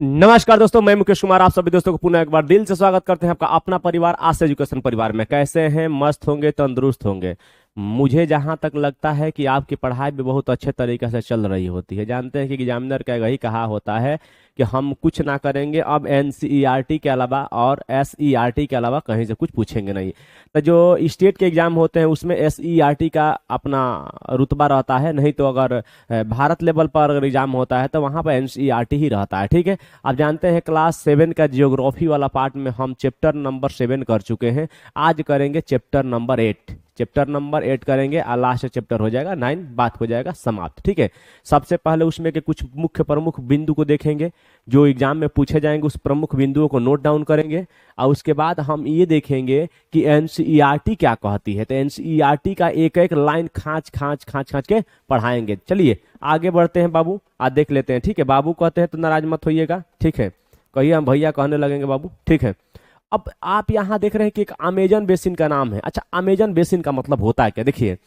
नमस्कार दोस्तों, मैं मुकेश कुमार आप सभी दोस्तों को पुनः एक बार दिल से स्वागत करते हैं आपका अपना परिवार आस एजुकेशन परिवार में। कैसे हैं? मस्त होंगे, तंदुरुस्त होंगे। मुझे जहां तक लगता है कि आपकी पढ़ाई भी बहुत अच्छे तरीके से चल रही होती है। जानते हैं कि एग्जामिनर का यही कहा होता है कि हम कुछ ना करेंगे अब एनसीईआरटी के अलावा और एसईआरटी के अलावा कहीं से कुछ पूछेंगे नहीं। तो जो स्टेट के एग्जाम होते हैं उसमें एसईआरटी का अपना रुतबा रहता है, नहीं तो अगर भारत लेवल पर अगर एग्जाम होता है तो वहां पर एनसीईआरटी ही रहता है। ठीक है, आप जानते हैं क्लास 7 का जियोग्राफी वाला पार्ट में हम चैप्टर नंबर 7 कर चुके हैं। आज करेंगे चैप्टर नंबर 8। चैप्टर नंबर 8 करेंगे और लास्ट चैप्टर हो जाएगा 9, बात हो जाएगा समाप्त। ठीक है, सबसे पहले उसमें के कुछ मुख्य प्रमुख बिंदु को देखेंगे जो एग्जाम में पूछे जाएंगे, उस प्रमुख बिंदुओं को नोट डाउन करेंगे और उसके बाद हम ये देखेंगे कि एनसीईआरटी क्या कहती है। तो एनसीईआरटी का एक एक लाइन खाँच खाँच खाँच खाँच के पढ़ाएंगे। चलिए आगे बढ़ते हैं बाबू, आज देख लेते हैं। ठीक है, बाबू कहते हैं तो नाराज मत होइएगा। ठीक है, कहिए हम भैया कहने लगेंगे बाबू। ठीक है, अब आप यहां देख रहे हैं कि एक अमेजन बेसिन का नाम है। अच्छा, अमेजन बेसिन का मतलब होता है क्या? देखिए,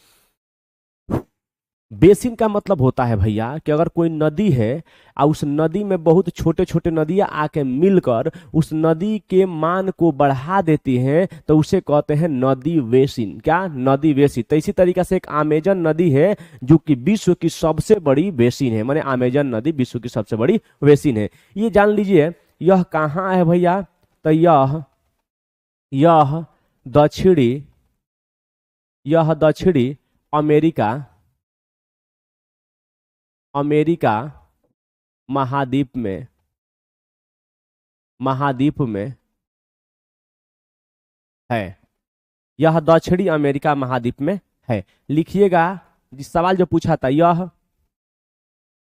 बेसिन का मतलब होता है भैया कि अगर कोई नदी है और उस नदी में बहुत छोटे छोटे नदियां आके मिलकर उस नदी के मान को बढ़ा देती हैं तो उसे कहते हैं नदी बेसिन। क्या? नदी बेसिन। तो इसी तरीके से एक अमेजन नदी है जो कि विश्व की सबसे बड़ी बेसिन है। माने अमेजन नदी विश्व की सबसे बड़ी बेसिन है। ये जान लीजिए, यह कहाँ है भैया? तो यह दक्षिणी यह दक्षिणी अमेरिका अमेरिका महाद्वीप में है। यह दक्षिणी अमेरिका महाद्वीप में है। लिखिएगा, जिस सवाल जो पूछा था,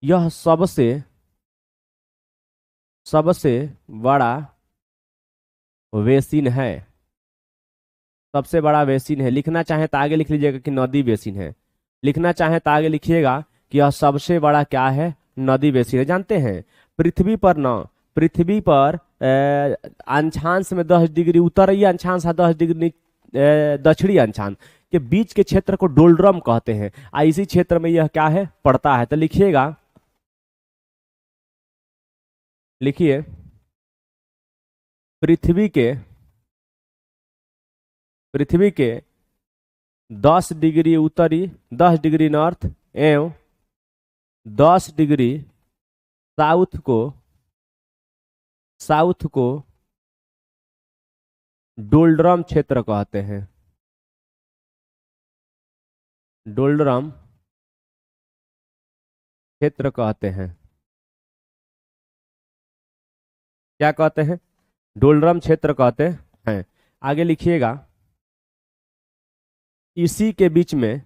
यह सबसे सबसे बड़ा बेसिन है। सबसे बड़ा बेसिन है। लिखना चाहे तो आगे लिख लीजिएगा कि नदी बेसिन है। लिखना चाहे तो आगे लिखिएगा कि यह सबसे बड़ा क्या है? नदी बेसिन है। जानते हैं पृथ्वी पर अक्षांश में 10 डिग्री उत्तरीय अक्षांश है, 10 डिग्री दक्षिणी अक्षांश के बीच के क्षेत्र को डोल्ड्रम कहते हैं। इसी क्षेत्र में यह क्या है? पड़ता है। तो लिखिएगा, लिखिए पृथ्वी के 10 डिग्री उत्तरी, 10 डिग्री नॉर्थ एवं 10 डिग्री साउथ को डोल्ड्रम क्षेत्र कहते हैं। डोल्ड्रम क्षेत्र कहते हैं। क्या कहते हैं? डोल्ड्रम क्षेत्र कहते हैं। आगे लिखिएगा, इसी के बीच में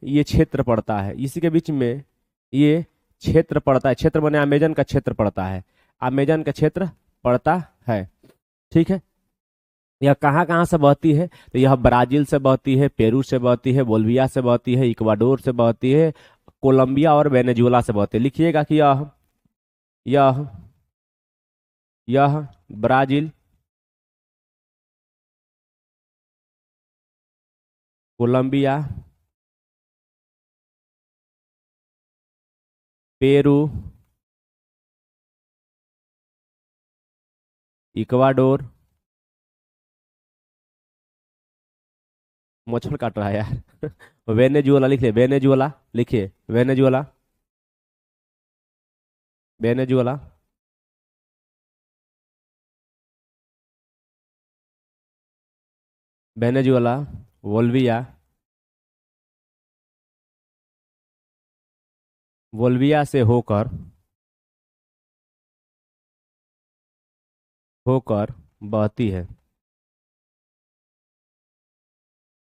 ये क्षेत्र पड़ता है। इसी के बीच में ये क्षेत्र पड़ता है। क्षेत्र बने अमेजन का क्षेत्र पड़ता है। अमेजन का क्षेत्र पड़ता है। ठीक है, यह कहाँ कहाँ से बहती है? तो यह ब्राजील से बहती है, पेरू से बहती है, बोल्विया से बहती है, इक्वाडोर से बहती है, कोलंबिया और वेनेजुएला से बहती है। लिखिएगा कि यह यह ब्राजील, कोलंबिया, पेरू, इक्वाडोर, मच्छर काट रहा है यार वेनेजुएला लिखिए, वेनेजुएला लिखिए, वेनेजुएला, वेनेजुएला, वेनेजुएला, वोल्विया से होकर बहती है।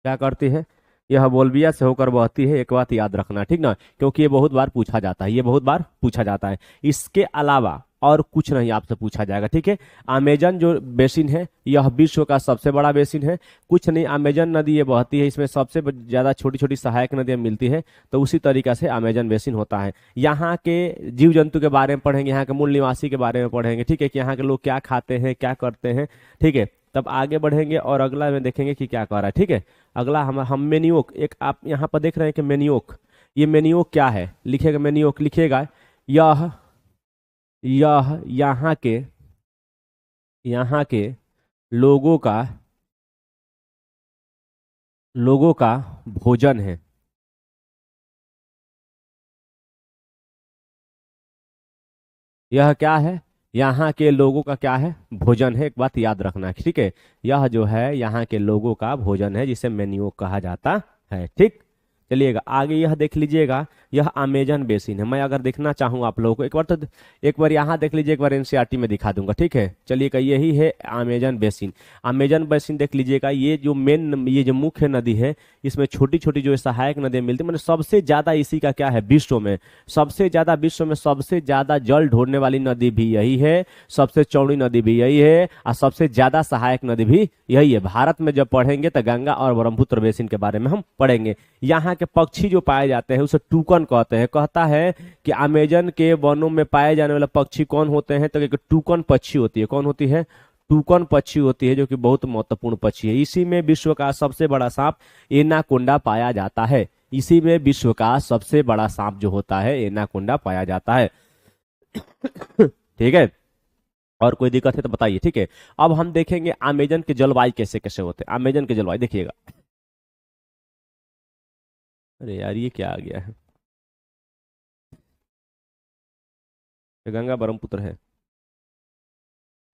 क्या करती है? यह बोल्विया से होकर बहती है। एक बात याद रखना, ठीक ना, क्योंकि ये बहुत बार पूछा जाता है। ये बहुत बार पूछा जाता है। इसके अलावा और कुछ नहीं आपसे पूछा जाएगा। ठीक है, अमेजन जो बेसिन है यह विश्व का सबसे बड़ा बेसिन है। कुछ नहीं, अमेजन नदी ये बहती है, इसमें सबसे ज्यादा छोटी छोटी सहायक नदियां मिलती है। तो उसी तरीका से अमेजन बेसिन होता है। यहाँ के जीव जंतु के बारे में पढ़ेंगे, यहाँ के मूल निवासी के बारे में पढ़ेंगे। ठीक है, कि यहाँ के लोग क्या खाते हैं, क्या करते हैं। ठीक है, तब आगे बढ़ेंगे और अगला में देखेंगे कि क्या कह रहा है। ठीक है, अगला हम मेनियोक, एक आप यहाँ पर देख रहे हैं कि मेनियोक, ये मेनियोक क्या है, लिखेगा मेनियोक, लिखिएगा यह यहाँ के लोगों का भोजन है। यह क्या है, यहाँ के लोगों का क्या है, भोजन है। एक बात याद रखना है, ठीक है, यह जो है यहाँ के लोगों का भोजन है, जिसे मेन्यू कहा जाता है। ठीक, चलिएगा आगे यह देख लीजिएगा, यह अमेजन बेसिन है। मैं अगर देखना चाहूँ आप लोगों को एक बार, तो एक बार यहाँ देख लीजिए, एक बार एनसीईआरटी में दिखा दूंगा। ठीक है, चलिएगा, यही है अमेजन बेसिन। अमेजन बेसिन देख लीजिएगा, ये जो मेन, ये जो मुख्य नदी है, इसमें छोटी छोटी जो सहायक नदियां मिलती, मतलब सबसे ज्यादा इसी का क्या है, विश्व में सबसे ज्यादा, विश्व में सबसे ज्यादा जल ढोने वाली नदी भी यही है, सबसे चौड़ी नदी भी यही है, और सबसे ज्यादा सहायक नदी भी यही है। भारत में जब पढ़ेंगे तो गंगा और ब्रह्मपुत्र बेसिन के बारे में हम पढ़ेंगे। यहाँ के पक्षी जो पाए जाते हैं उसे टूकन कहते हैं। कहता है कि अमेजन के वनों में पाए जाने वाले पक्षी कौन होते हैं, तो एक टूकन पक्षी होती है। कौन होती है, टूकन पक्षी होती है, जो कि बहुत महत्वपूर्ण पक्षी है। इसी में विश्व का सबसे बड़ा सांप एनाकोंडा पाया जाता है। इसी में विश्व का सबसे बड़ा सांप जो होता है एनाकोंडा पाया जाता है। ठीक है, और कोई दिक्कत है तो बताइए। ठीक है, अब हम देखेंगे अमेजन के जलवायु कैसे कैसे होते हैं। अमेजन के जलवायु देखिएगा, अरे यार ये क्या आ गया है, ये गंगा ब्रह्मपुत्र है,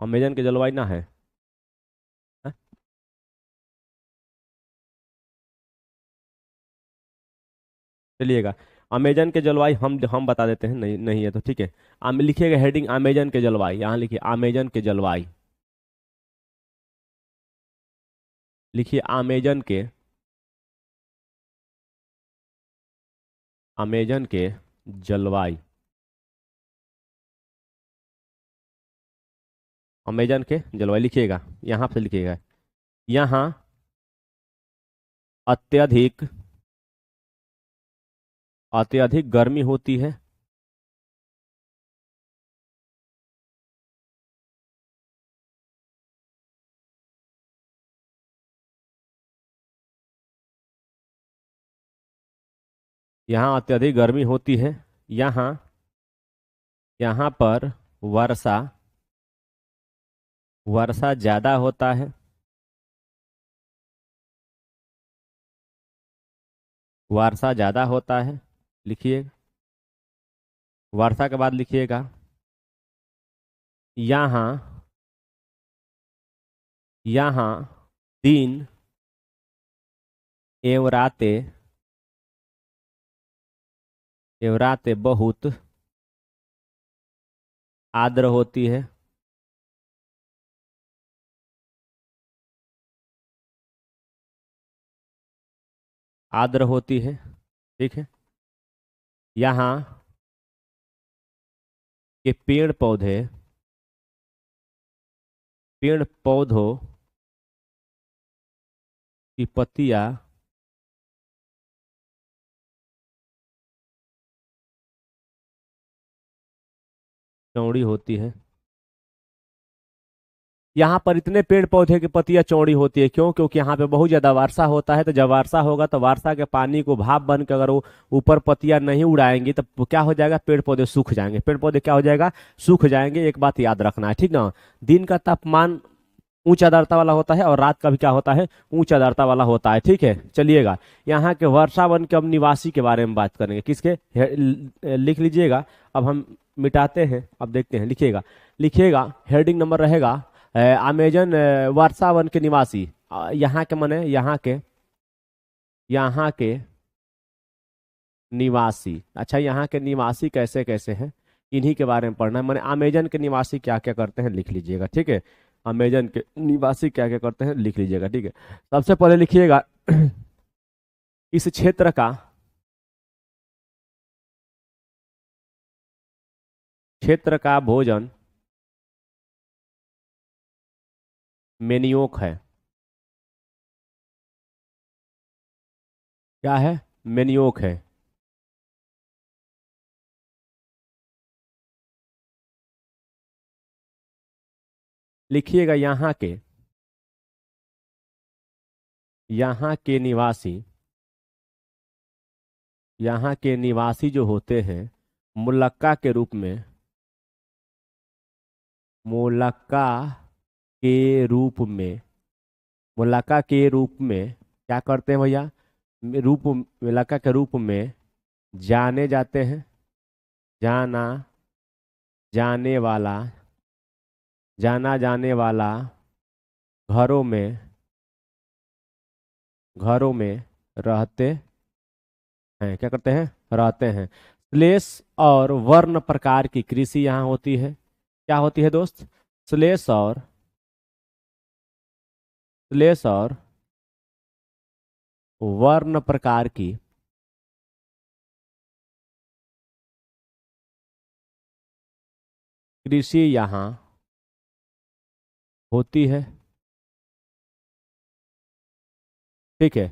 अमेजन के जलवायु ना है। हाँ? चलिएगा, अमेजन के जलवायु हम बता देते हैं, नहीं नहीं है तो ठीक है। लिखिएगा हेडिंग अमेजन के जलवायु, यहाँ लिखिए अमेजन के जलवायु, लिखिए अमेजन के जलवायु, अमेजन के जलवायु लिखिएगा, यहाँ से लिखिएगा, यहाँ अत्यधिक अत्यधिक गर्मी होती है, यहाँ अत्यधिक गर्मी होती है, यहाँ यहाँ पर वर्षा वर्षा ज्यादा होता है, वर्षा ज्यादा होता है, लिखिए, वर्षा के बाद लिखिएगा, यहाँ यहाँ दिन एवं रातें बहुत आर्द्र होती है, आर्द्र होती है। ठीक है, यहाँ के पेड़ पौधों की पत्तियां चौड़ी होती है। यहाँ पर इतने पेड़ पौधे की पत्तियां चौड़ी होती है क्यों, क्योंकि यहाँ पे बहुत ज्यादा वर्षा होता है। तो जब वर्षा होगा तो वर्षा के पानी को भाप बन के अगर वो ऊपर पत्तियां नहीं उड़ाएंगी तो क्या हो जाएगा, पेड़ पौधे सूख जाएंगे, पेड़ पौधे क्या हो जाएगा, सूख जाएंगे। एक बात याद रखना है, ठीक ना, दिन का तापमान उच्च आर्द्रता वाला होता है और रात का भी क्या होता है, उच्च आर्द्रता वाला होता है। ठीक है, चलिएगा, यहाँ के वर्षावन के अब निवासी के बारे में बात करेंगे, किसके, लिख लीजिएगा। अब हम मिटाते हैं, अब देखते हैं, लिखिएगा, लिखिएगा हेडिंग नंबर रहेगा अमेजन वर्षावन के निवासी। यहाँ के माने यहाँ के निवासी। अच्छा, यहाँ के निवासी कैसे कैसे हैं, इन्हीं के बारे में पढ़ना है। माने अमेजन के निवासी क्या क्या करते हैं लिख लीजिएगा। ठीक है, अमेजन के निवासी क्या क्या करते हैं लिख लीजिएगा। ठीक है, सबसे पहले लिखिएगा इस क्षेत्र का भोजन मेनियोक है। क्या है, मेनियोक है। लिखिएगा यहाँ के यहाँ के निवासी, यहाँ के निवासी जो होते हैं मुलक्का के रूप में, मुलक्का के रूप में, मुलक्का के रूप में क्या करते हैं भैया, रूप, मुलक्का के रूप में जाने जाते हैं, जाना जाने वाला, जाना जाने वाला, घरों में, घरों में रहते हैं, क्या करते हैं, रहते हैं। श्लेष और वर्ण प्रकार की कृषि यहाँ होती है। क्या होती है दोस्त, श्लेष और वर्ण प्रकार की कृषि यहाँ होती है। ठीक है,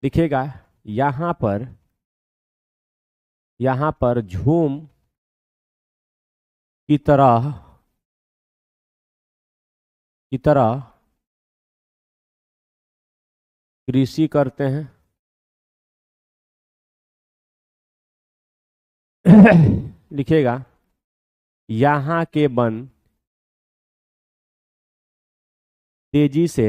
लिखिएगा यहाँ पर, यहाँ पर झूम की तरह, की तरह कृषि करते हैं। लिखिएगा यहाँ के वन तेजी से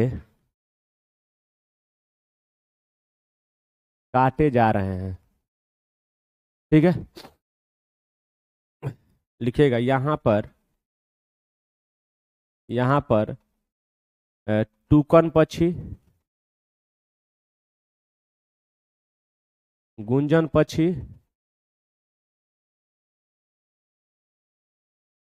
काटे जा रहे हैं। ठीक है, लिखिएगा यहाँ पर, यहाँ पर टूकन पक्षी, गुंजन पक्षी,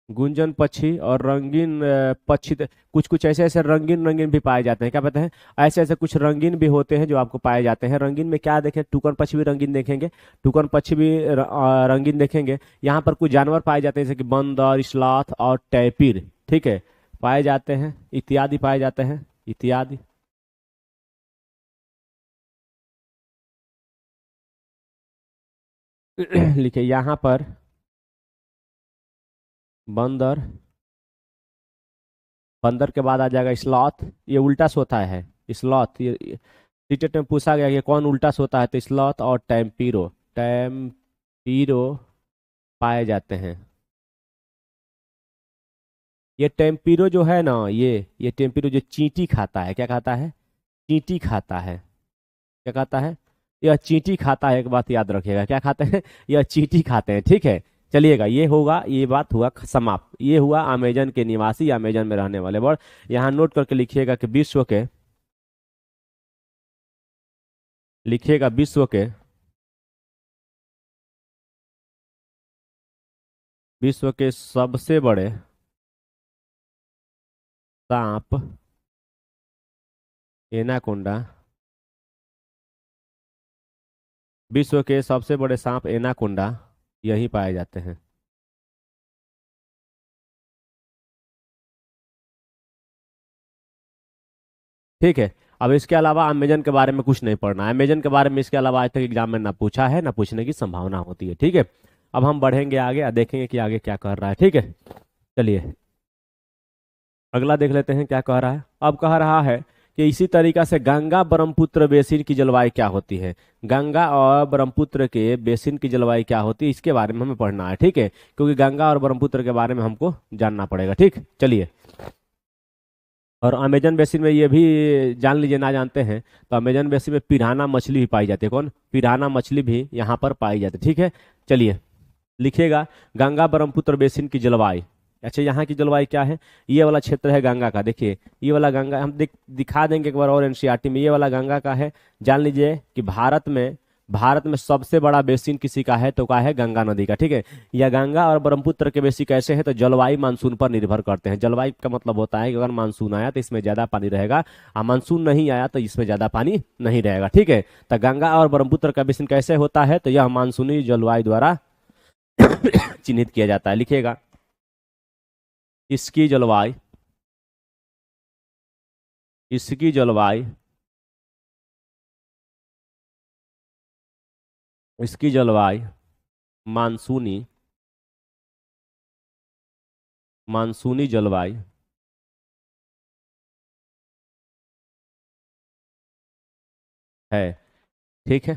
गुंजन पक्षी और रंगीन पक्षी, कुछ कुछ ऐसे ऐसे रंगीन रंगीन भी पाए जाते हैं। क्या पता है, ऐसे ऐसे कुछ रंगीन भी होते हैं जो आपको पाए जाते हैं। रंगीन में क्या देखें, टुकन पक्षी भी रंगीन देखेंगे, टुकन पक्षी भी रंगीन देखेंगे। यहाँ पर कुछ जानवर पाए जाते हैं जैसे कि बंदर, स्लॉथ और टैपिर, ठीक है, पाए जाते हैं, इत्यादि पाए जाते हैं, इत्यादि। लिखिए यहाँ पर बंदर, बंदर के बाद आ जाएगा स्लॉथ, ये उल्टा सोता है, स्लॉथ। ये टीचर में पूछा गया कि कौन उल्टा सोता है, तो स्लॉथ और टैम्पीरो, टैम्पीरो पाए जाते हैं। ये टेम्पिरो जो है ना, ये टेम्पिरो जो चींटी खाता है, क्या खाता है, चींटी खाता है, क्या खाता है, यह चींटी खाता है। एक बात याद रखिएगा, क्या खाते हैं, यह चींटी खाते हैं। ठीक है, चलिएगा, ये होगा, ये बात हुआ समाप्त। ये हुआ अमेजन के निवासी, अमेजन में रहने वाले वर्ड। यहाँ नोट करके लिखिएगा कि विश्व के, लिखिएगा विश्व के, विश्व के सबसे बड़े सांप एनाकोंडा, विश्व के सबसे बड़े सांप एनाकोंडा यहीं पाए जाते हैं। ठीक है, अब इसके अलावा अमेजन के बारे में कुछ नहीं पढ़ना है। अमेजन के बारे में इसके अलावा आज तक एग्जाम में ना पूछा है, ना पूछने की संभावना होती है। ठीक है, अब हम बढ़ेंगे आगे और देखेंगे कि आगे क्या कर रहा है। ठीक है, चलिए अगला देख लेते हैं क्या कह रहा है। अब कह रहा है कि इसी तरीका से गंगा ब्रह्मपुत्र बेसिन की जलवायु क्या होती है। गंगा और ब्रह्मपुत्र के बेसिन की जलवायु क्या होती है, इसके बारे में हमें पढ़ना है। ठीक है, क्योंकि गंगा और ब्रह्मपुत्र के बारे में हमको जानना पड़ेगा। ठीक, चलिए। और अमेजन बेसिन में ये भी जान लीजिए, ना जानते हैं तो अमेजन बेसिन में पिराना मछली भी पाई जाती है। कौन, पिराना मछली भी यहाँ पर पाई जाती है। ठीक है, चलिए लिखिएगा गंगा ब्रह्मपुत्र बेसिन की जलवायु। अच्छा, यहाँ की जलवायु क्या है, ये वाला क्षेत्र है गंगा का। देखिए ये वाला गंगा, हम दिखा देंगे एक बार और एनसीईआरटी में। ये वाला गंगा का है। जान लीजिए कि भारत में सबसे बड़ा बेसिन किसी का है, तो का है, गंगा नदी का। ठीक है, यह गंगा और ब्रह्मपुत्र के बेसिन कैसे है, तो जलवायु मानसून पर निर्भर करते हैं। जलवायु का मतलब होता है कि अगर मानसून आया तो इसमें ज्यादा पानी रहेगा, और मानसून नहीं आया तो इसमें ज्यादा पानी नहीं रहेगा। ठीक है, तो गंगा और ब्रह्मपुत्र का बेसिन कैसे होता है, तो यह मानसूनी जलवायु द्वारा चिन्हित किया जाता है। लिखिएगा इसकी जलवायु, इसकी जलवायु, इसकी जलवायु मानसूनी, मानसूनी जलवायु है। ठीक है।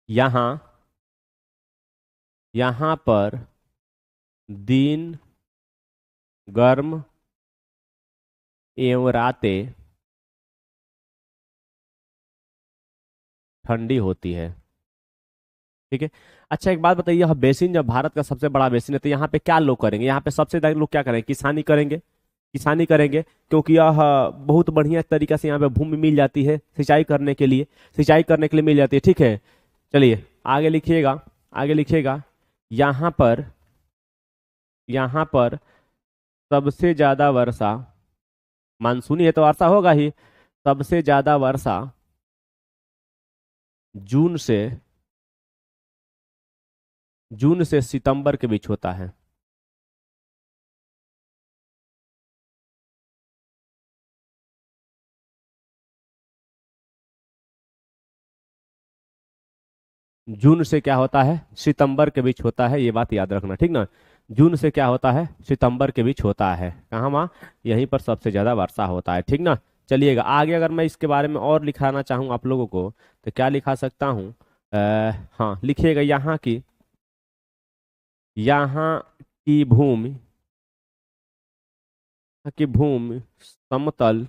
यहाँ यहाँ पर दिन गर्म एवं रातें ठंडी होती है। ठीक है। अच्छा एक बात बताइए, यह बेसिन जब भारत का सबसे बड़ा बेसिन है तो यहाँ पे क्या लोग करेंगे? यहाँ पे सबसे ज्यादा लोग क्या करेंगे? किसानी करेंगे। किसानी करेंगे क्योंकि यह बहुत बढ़िया तरीका से यहाँ पे भूमि मिल जाती है सिंचाई करने के लिए। सिंचाई करने के लिए मिल जाती है। ठीक है। चलिए आगे लिखिएगा। आगे लिखिएगा। यहाँ पर यहाँ पर सबसे ज्यादा वर्षा, मानसूनी है तो वर्षा होगा ही। सबसे ज्यादा वर्षा जून से जून से सितंबर के बीच होता है। जून से क्या होता है? सितंबर के बीच होता है, ये बात याद रखना। ठीक ना। जून से क्या होता है? सितंबर के बीच होता है। कहाँ वहाँ? यहीं पर सबसे ज्यादा वर्षा होता है। ठीक ना। चलिएगा आगे, अगर मैं इसके बारे में और लिखाना चाहूँ आप लोगों को तो क्या लिखा सकता हूँ? हाँ लिखिएगा, यहाँ की भूमि समतल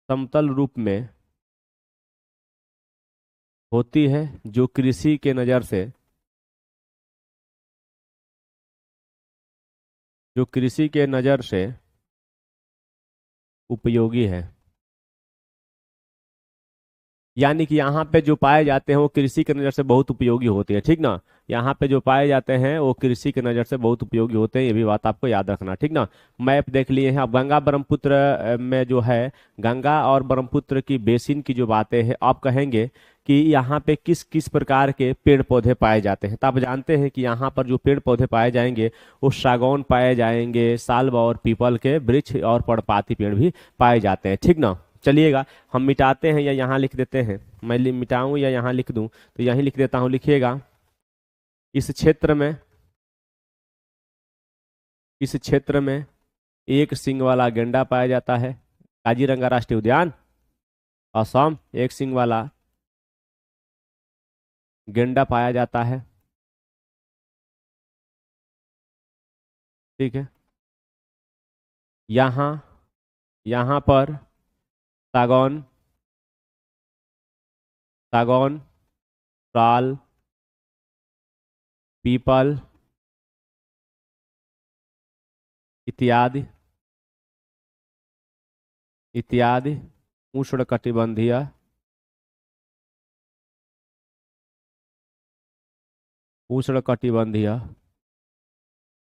समतल रूप में होती है, जो कृषि के नज़र से जो कृषि के नज़र से उपयोगी है। यानी कि यहाँ पे जो पाए जाते हैं वो कृषि की नज़र से बहुत उपयोगी होते हैं। ठीक ना। यहाँ पे जो पाए जाते हैं वो कृषि की नज़र से बहुत उपयोगी होते हैं, ये भी बात आपको याद रखना। ठीक ना। मैप देख लिए हैं। अब गंगा ब्रह्मपुत्र में जो है, गंगा और ब्रह्मपुत्र की बेसिन की जो बातें हैं, आप कहेंगे कि यहाँ पे किस किस प्रकार के पेड़ पौधे पाए जाते हैं। तो आप जानते हैं कि यहाँ पर जो पेड़ पौधे पाए जाएंगे वो सागौन पाए जाएंगे, साल और पीपल के वृक्ष और पर्णपाती पेड़ भी पाए जाते हैं। ठीक ना। चलिएगा हम मिटाते हैं या यहाँ लिख देते हैं? मैं मिटाऊं या यहाँ लिख दूं? तो यहीं लिख देता हूं। लिखिएगा, इस क्षेत्र में इस क्षेत्र में एक सींग वाला गेंडा पाया जाता है। काजीरंगा राष्ट्रीय उद्यान, असम। एक सींग वाला गेंडा पाया जाता है। ठीक है। यहाँ यहाँ पर सागौन सागौन साल, पीपल इत्यादि इत्यादि उष्णकटिबंधीय उष्णकटिबंधीय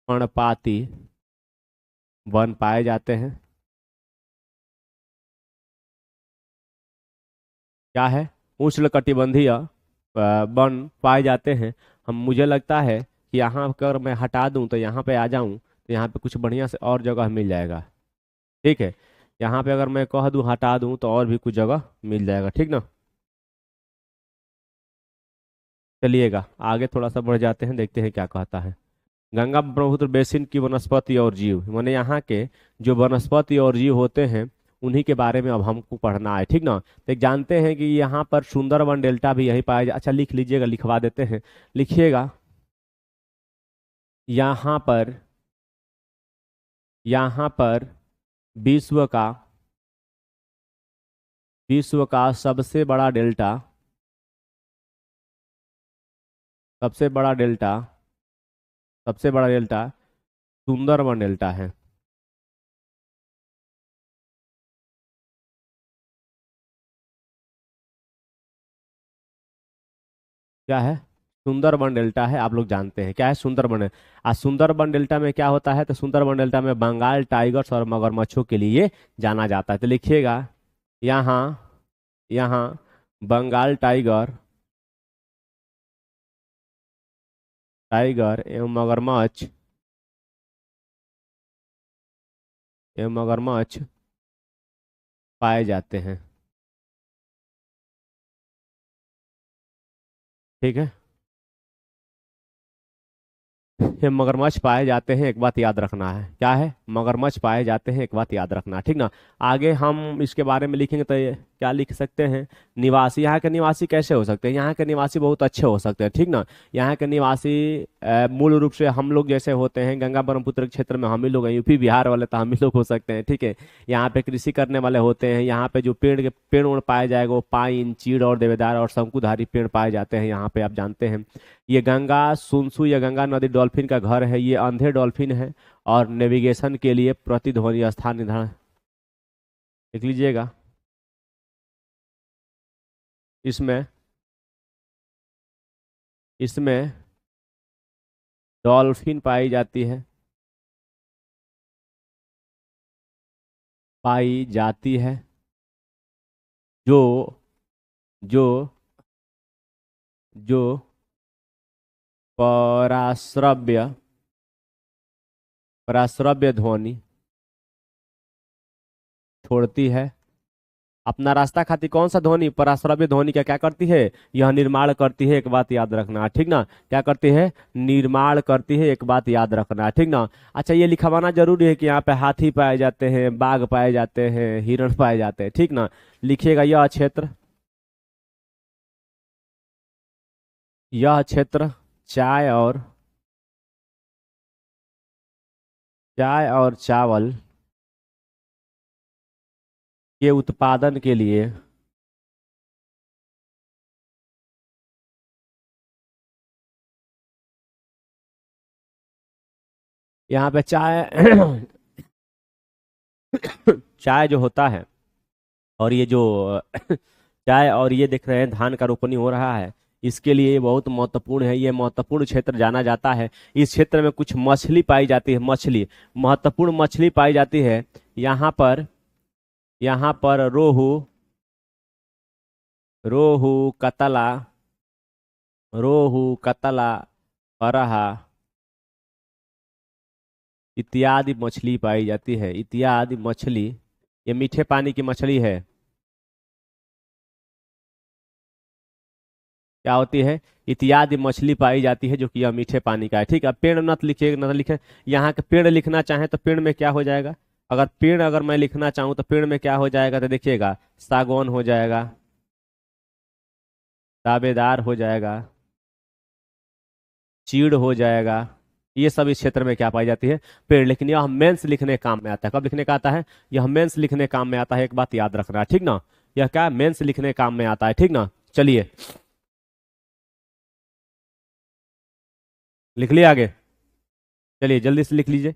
पर्णपाती वन पाए जाते हैं। क्या है? उष्णकटिबंधीय वन पाए जाते हैं। हम, मुझे लगता है कि यहाँ अगर मैं हटा दूं तो यहाँ पे आ जाऊं तो यहाँ पे कुछ बढ़िया से और जगह मिल जाएगा। ठीक है। यहाँ पे अगर मैं कह दूं हटा दूं तो और भी कुछ जगह मिल जाएगा। ठीक ना। चलिएगा आगे थोड़ा सा बढ़ जाते हैं, देखते हैं क्या कहता है। गंगा ब्रह्मपुत्र बेसिन की वनस्पति और जीव, माने यहाँ के जो वनस्पति और जीव होते हैं उन्हीं के बारे में अब हमको पढ़ना है। ठीक ना। तो एक जानते हैं कि यहाँ पर सुंदरवन डेल्टा भी यही पाया अच्छा लिख लीजिएगा, लिखवा देते हैं। लिखिएगा, यहाँ पर यहाँ पर विश्व का विश्व का सबसे बड़ा डेल्टा सबसे बड़ा डेल्टा सुंदरवन डेल्टा है। क्या है? सुंदरबन डेल्टा है। आप लोग जानते हैं क्या है सुंदरबन है। आज सुंदरबन डेल्टा में क्या होता है? तो सुंदरबन डेल्टा में बंगाल टाइगर्स और मगरमच्छों के लिए जाना जाता है। तो लिखिएगा, यहाँ यहाँ बंगाल टाइगर एवं मगरमच्छ पाए जाते हैं। ठीक है। ये मगरमच्छ पाए जाते हैं, एक बात याद रखना है। क्या है? मगरमच्छ पाए जाते हैं, एक बात याद रखना है, ठीक ना। आगे हम इसके बारे में लिखेंगे तो ये क्या लिख सकते हैं? निवासी। यहाँ के निवासी कैसे हो सकते हैं? यहाँ के निवासी बहुत अच्छे हो सकते हैं, ठीक ना। यहाँ के निवासी मूल रूप से हम लोग जैसे होते हैं, गंगा ब्रह्मपुत्र क्षेत्र में हम ही लोग हैं, यूपी बिहार वाले तो हम ही लोग हो सकते हैं, ठीक है। यहाँ पे कृषि करने वाले होते हैं। यहाँ पे जो पेड़ उड़ पाए जाएगा वो पाइन, चीड़ और देवदार और शंकुधारी पेड़ पाए जाते हैं यहाँ पे, आप जानते हैं। ये गंगा सुनसु या गंगा नदी डॉल्फिन का घर है। ये अंधे डॉल्फिन है और नेविगेशन के लिए प्रतिध्वनि स्थान निर्धारण लिख लीजिएगा। इसमें इसमें डॉल्फिन पाई जाती है, पाई जाती है, जो जो जो पराश्रव्य पराश्रव्य ध्वनि छोड़ती है। अपना रास्ता खाती कौन सा ध्वनि? पराश्रव्य ध्वनि का क्या करती है? यह निर्माण करती है, एक बात याद रखना, ठीक ना। क्या करती है? निर्माण करती है, एक बात याद रखना, ठीक ना। अच्छा, ये लिखवाना जरूरी है कि यहाँ पे हाथी पाए जाते हैं, बाघ पाए जाते हैं, हिरण पाए जाते हैं, ठीक ना। लिखिएगा यह क्षेत्र चाय और चावल के उत्पादन के लिए यहाँ पे चाय चाय जो होता है, और ये जो चाय और ये देख रहे हैं धान का रोपनी हो रहा है, इसके लिए ये बहुत महत्वपूर्ण है। ये महत्वपूर्ण क्षेत्र जाना जाता है। इस क्षेत्र में कुछ मछली पाई जाती है, मछली, महत्वपूर्ण मछली पाई जाती है। यहाँ पर रोहू, रोहू कतला, फरहा इत्यादि मछली पाई जाती है। इत्यादि मछली, ये मीठे पानी की मछली है। क्या होती है? इत्यादि मछली पाई जाती है, जो कि यह मीठे पानी का है, ठीक है। पेड़ मत लिखिए, न लिखे। यहाँ के पेड़ लिखना चाहें तो पेड़ में क्या हो जाएगा? अगर मैं लिखना चाहूँ तो पेड़ में क्या हो जाएगा? तो देखिएगा, सागौन हो जाएगा, ताबेदार हो जाएगा, चीड़ हो जाएगा। ये सब इस क्षेत्र में क्या पाई जाती है? पेड़। लेकिन यह मेंस लिखने काम में आता है। कब लिखने का आता है? यह मेंस लिखने काम में आता है, एक बात याद रखना, ठीक ना। यह क्या? मेंस लिखने काम में आता है, ठीक ना। चलिए, लिख लिया आगे। चलिए जल्दी से लिख लीजिए।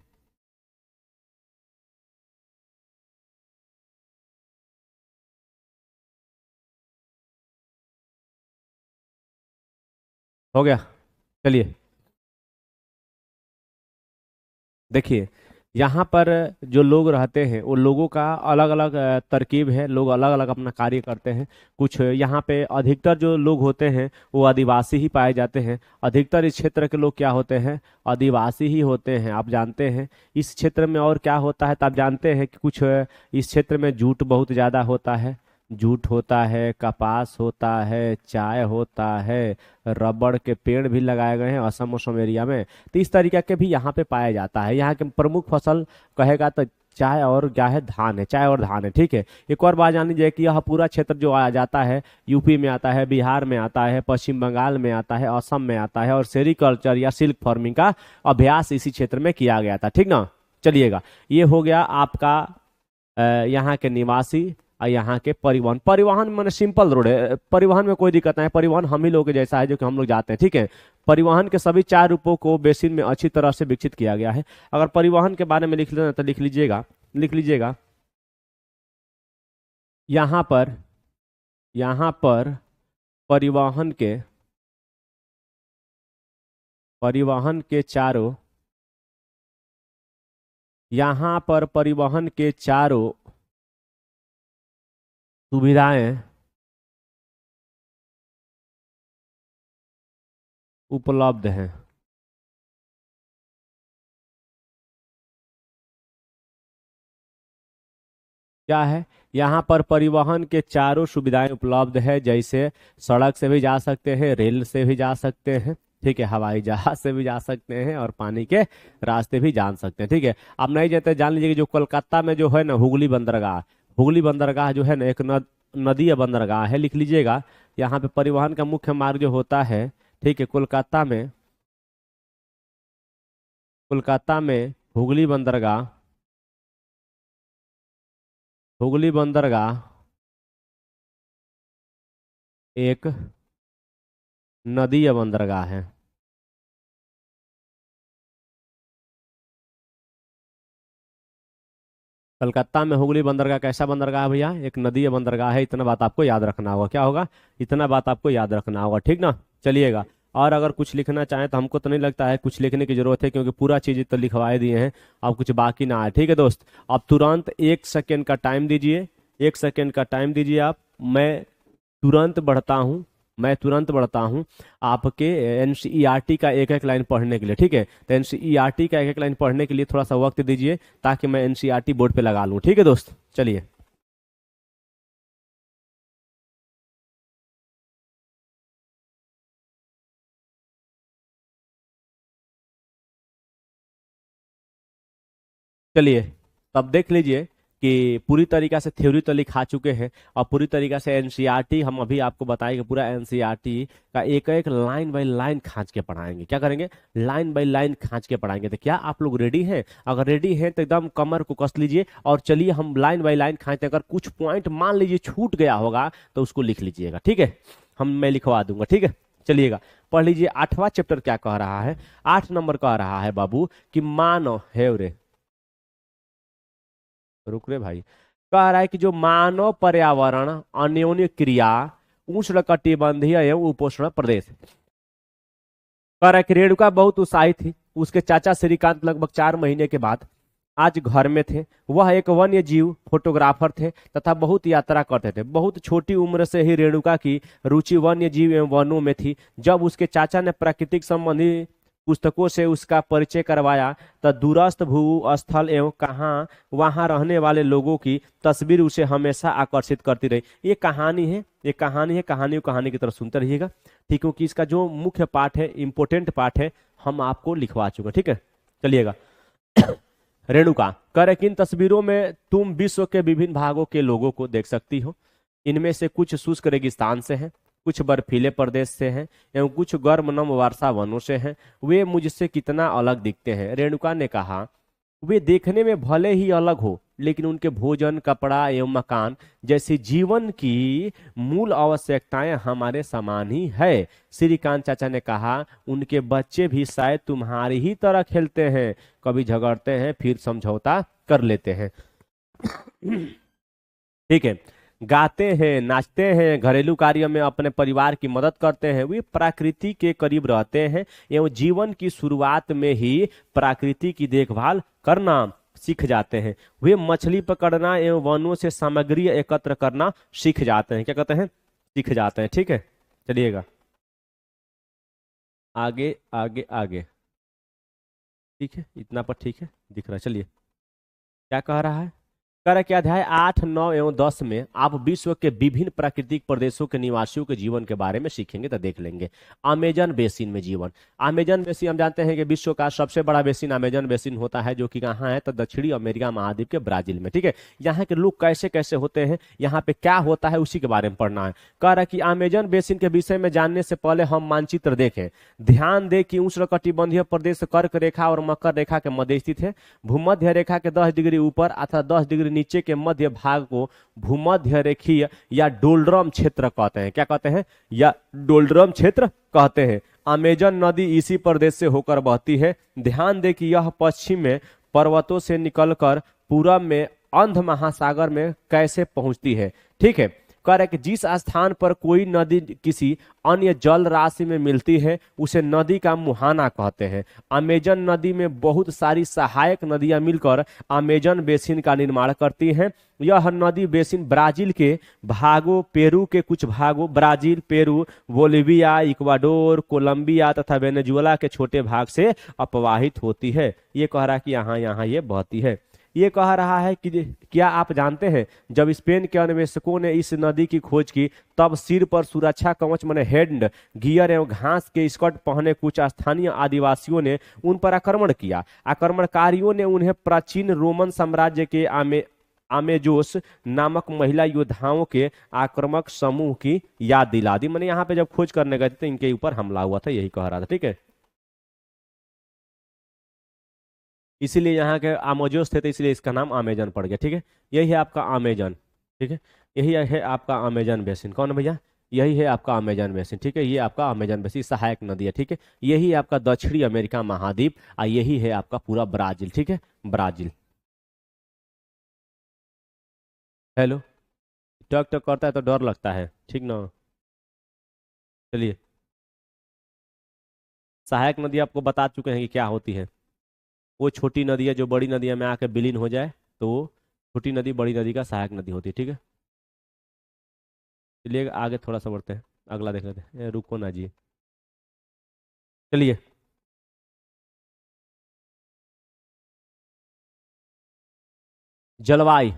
हो गया? चलिए, देखिए, यहाँ पर जो लोग रहते हैं वो लोगों का अलग अलग तरकीब है। लोग अलग अलग अपना कार्य करते हैं। कुछ यहाँ पे अधिकतर जो लोग होते हैं वो आदिवासी ही पाए जाते हैं। अधिकतर इस क्षेत्र के लोग क्या होते हैं? आदिवासी ही होते हैं, आप जानते हैं। इस क्षेत्र में और क्या होता है तो आप जानते हैं कि कुछ इस क्षेत्र में जूट बहुत ज़्यादा होता है। जूट होता है, कपास होता है, चाय होता है, रबड़ के पेड़ भी लगाए गए हैं असम असम एरिया में। तो इस तरीके के भी यहाँ पे पाया जाता है। यहाँ के प्रमुख फसल कहेगा तो चाय और क्या है? धान है। चाय और धान है, ठीक है। एक और बात जान लीजिए कि यह पूरा क्षेत्र जो आ जाता है, यूपी में आता है, बिहार में आता है, पश्चिम बंगाल में आता है, असम में आता है, और सेरीकल्चर या सिल्क फार्मिंग का अभ्यास इसी क्षेत्र में किया गया था, ठीक ना। चलिएगा, ये हो गया आपका यहाँ के निवासी और यहाँ के परिवहन। परिवहन मैंने सिंपल रोड है, परिवहन में कोई दिक्कत नहीं है। परिवहन हम ही लोग के जैसा है, जो कि हम लोग जाते हैं, ठीक है। परिवहन के सभी 4 रूपों को बेसिन में अच्छी तरह से विकसित किया गया है। अगर परिवहन के बारे में लिख लेना तो लिख लीजिएगा। यहाँ पर यहाँ पर परिवहन के परिवहन के चारों यहाँ पर परिवहन के चारों सुविधाएं उपलब्ध हैं। क्या है? यहाँ पर परिवहन के चारों सुविधाएं उपलब्ध है। जैसे सड़क से भी जा सकते हैं, रेल से भी जा सकते हैं, ठीक है, हवाई जहाज से भी जा सकते हैं और पानी के रास्ते भी जान सकते हैं। ठीक है, आप नहीं जानते, जान लीजिए कि जो कोलकाता में जो है ना हुगली बंदरगाह, हुगली बंदरगाह जो है ना एक नदी या बंदरगाह है, लिख लीजिएगा। यहाँ पे परिवहन का मुख्य मार्ग जो होता है, ठीक है, कोलकाता में हुगली बंदरगाह, हुगली बंदरगाह एक नदी या बंदरगाह है। कलकत्ता में हुगली बंदरगाह कैसा बंदरगाह है भैया? एक नदी या बंदरगाह है। इतना बात आपको याद रखना होगा। क्या होगा? इतना बात आपको याद रखना होगा, ठीक ना। चलिएगा, और अगर कुछ लिखना चाहें तो हमको तो नहीं लगता है कुछ लिखने की जरूरत है, क्योंकि पूरा चीज तो लिखवाए दिए हैं। अब कुछ बाकी ना आए, ठीक है दोस्त। अब तुरंत 1 सेकेंड का टाइम दीजिए, 1 सेकेंड का टाइम दीजिए आप। मैं तुरंत बढ़ता हूँ, मैं तुरंत बढ़ता हूँ आपके एनसीईआरटी का एक एक लाइन पढ़ने के लिए, ठीक है। तो एनसीईआरटी का एक एक लाइन पढ़ने के लिए थोड़ा सा वक्त दीजिए, ताकि मैं एनसीईआरटी बोर्ड पे लगा लूँ, ठीक है दोस्त। चलिए, चलिए, तब देख लीजिए कि पूरी तरीका से थ्योरी तो लिखा चुके हैं, और पूरी तरीका से एनसीईआरटी हम अभी आपको बताएंगे। पूरा एनसीईआरटी का एक एक लाइन बाय लाइन खींच के पढ़ाएंगे। क्या करेंगे? लाइन बाय लाइन खींच के पढ़ाएंगे। तो क्या आप लोग रेडी हैं? अगर रेडी हैं तो एकदम कमर को कस लीजिए, और चलिए हम लाइन बाय लाइन खींचते हैं। अगर कुछ पॉइंट मान लीजिए छूट गया होगा तो उसको लिख लीजिएगा, ठीक है। मैं लिखवा दूंगा, ठीक है। चलिएगा, पढ़ लीजिए। 8वां चैप्टर क्या कह रहा है? 8 नंबर कह रहा है बाबू कि मानव है रे, रुक रे भाई। कह रहा है कि जो मानव पर्यावरण अन्योन्य क्रिया उष्णकटिबंधीय एवं उपोष्ण प्रदेश। कह रहा है कि रेणुका बहुत उत्साहित थी। उसके चाचा श्रीकांत लगभग 4 महीने के बाद आज घर में थे। वह एक वन्य जीव फोटोग्राफर थे तथा बहुत यात्रा करते थे। बहुत छोटी उम्र से ही रेणुका की रुचि वन्य जीव एवं वनों में थी। जब उसके चाचा ने प्राकृतिक संबंधी पुस्तकों से उसका परिचय करवाया, तो दूरस्थ भू स्थल एवं कहाँ वहां रहने वाले लोगों की तस्वीर उसे हमेशा आकर्षित करती रही। ये कहानी है, ये कहानी है। कहानी की तरफ सुनते रहिएगा, ठीक, क्योंकि इसका जो मुख्य पाठ है, इंपोर्टेंट पाठ है, हम आपको लिखवा चुके, ठीक है। चलिएगा। रेणुका कह रहे कि इन तस्वीरों में तुम विश्व के विभिन्न भागों के लोगों को देख सकती हो। इनमें से कुछ शुष्क रेगिस्तान से हैं, कुछ बर्फीले प्रदेश से हैं एवं कुछ गर्म नम वर्षा वनों से हैं। वे मुझसे कितना अलग दिखते हैं। रेणुका ने कहा, वे देखने में भले ही अलग हो, लेकिन उनके भोजन, कपड़ा एवं मकान जैसी जीवन की मूल आवश्यकताएं हमारे समान ही है। श्रीकांत चाचा ने कहा, उनके बच्चे भी शायद तुम्हारी ही तरह खेलते हैं, कभी झगड़ते हैं फिर समझौता कर लेते हैं। ठीक है, गाते हैं, नाचते हैं, घरेलू कार्यों में अपने परिवार की मदद करते हैं। वे प्रकृति के करीब रहते हैं एवं जीवन की शुरुआत में ही प्रकृति की देखभाल करना सीख जाते हैं। वे मछली पकड़ना एवं वनों से सामग्री एकत्र करना सीख जाते हैं। क्या कहते हैं? सीख जाते हैं, ठीक है। चलिएगा, आगे आगे आगे, ठीक है, इतना पर ठीक है, दिख रहा है। चलिए, क्या कह रहा है? कह रहा है कि अध्याय 8, 9 एवं 10 में आप विश्व के विभिन्न प्राकृतिक प्रदेशों के निवासियों के जीवन के बारे में सीखेंगे। तो देख लेंगे अमेजन बेसिन में जीवन। अमेजन बेसिन हम जानते हैं कि विश्व का सबसे बड़ा बेसिन अमेजन बेसिन होता है, जो कि कहाँ है? तो दक्षिणी अमेरिका महाद्वीप के ब्राजील में, ठीक है। यहाँ के लोग कैसे कैसे होते हैं, यहाँ पे क्या होता है, उसी के बारे में पढ़ना है। कह रहा है कि अमेजन बेसिन के विषय में जानने से पहले हम मानचित्र देखें। ध्यान दे कि उष्णकटिबंधीय प्रदेश कर्क रेखा और मकर रेखा के मध्य स्थित है। भूमध्य रेखा के 10 डिग्री ऊपर अथवा 10 डिग्री नीचे के मध्य भाग को भूमध्य रेखीय या डोल्ड्रम क्षेत्र कहते हैं। क्या कहते हैं? या डोल्ड्रम क्षेत्र कहते हैं। अमेजन नदी इसी प्रदेश से होकर बहती है। ध्यान दे कि यह पश्चिम में पर्वतों से निकलकर पूरब में अंध महासागर में कैसे पहुंचती है, ठीक है। कह रहा है कि जिस स्थान पर कोई नदी किसी अन्य जल राशि में मिलती है उसे नदी का मुहाना कहते हैं। अमेजन नदी में बहुत सारी सहायक नदियां मिलकर अमेजन बेसिन का निर्माण करती हैं। यह नदी बेसिन ब्राजील के भागों, पेरू के कुछ भागों, Brazil, Peru, Bolivia, Ecuador, Colombia तथा वेनेजुएला के छोटे भाग से अपवाहित होती है। ये कह रहा है कि यहाँ यहाँ ये बहती है। ये कह रहा है कि क्या आप जानते हैं जब स्पेन के अन्वेषकों ने इस नदी की खोज की तब सिर पर सुरक्षा कवच माने हेड गियर एवं घास के स्कर्ट पहने कुछ स्थानीय आदिवासियों ने उन पर आक्रमण किया। आक्रमणकारियों ने उन्हें प्राचीन रोमन साम्राज्य के आमेजोस नामक महिला योद्धाओं के आक्रामक समूह की याद दिला दी। मैंने यहाँ पे जब खोज करने गए थे तो इनके ऊपर हमला हुआ था, यही कह रहा था। ठीक है, इसीलिए यहाँ के आमेजोस थे तो इसलिए इसका नाम अमेजन पड़ गया। ठीक है, यही है आपका अमेजन। ठीक है, यही है आपका अमेजन बेसिन। कौन है भैया? यही है आपका अमेजन बेसिन। ठीक है, ये आपका अमेजन बेसिन सहायक नदी है। ठीक है, यही आपका दक्षिणी अमेरिका महाद्वीप और यही है आपका पूरा ब्राजील। ठीक है, ब्राजील। हेलो, टक टक करता है तो डर लगता है, ठीक ना? चलिए, सहायक नदी आपको बता चुके हैं कि क्या होती है। वो छोटी नदी है जो बड़ी नदियों में आके विलीन हो जाए तो वो छोटी नदी बड़ी नदी का सहायक नदी होती है। ठीक है, चलिए आगे थोड़ा सा बढ़ते हैं, अगला देख लेते हैं। रुको ना जी, चलिए। जलवायु,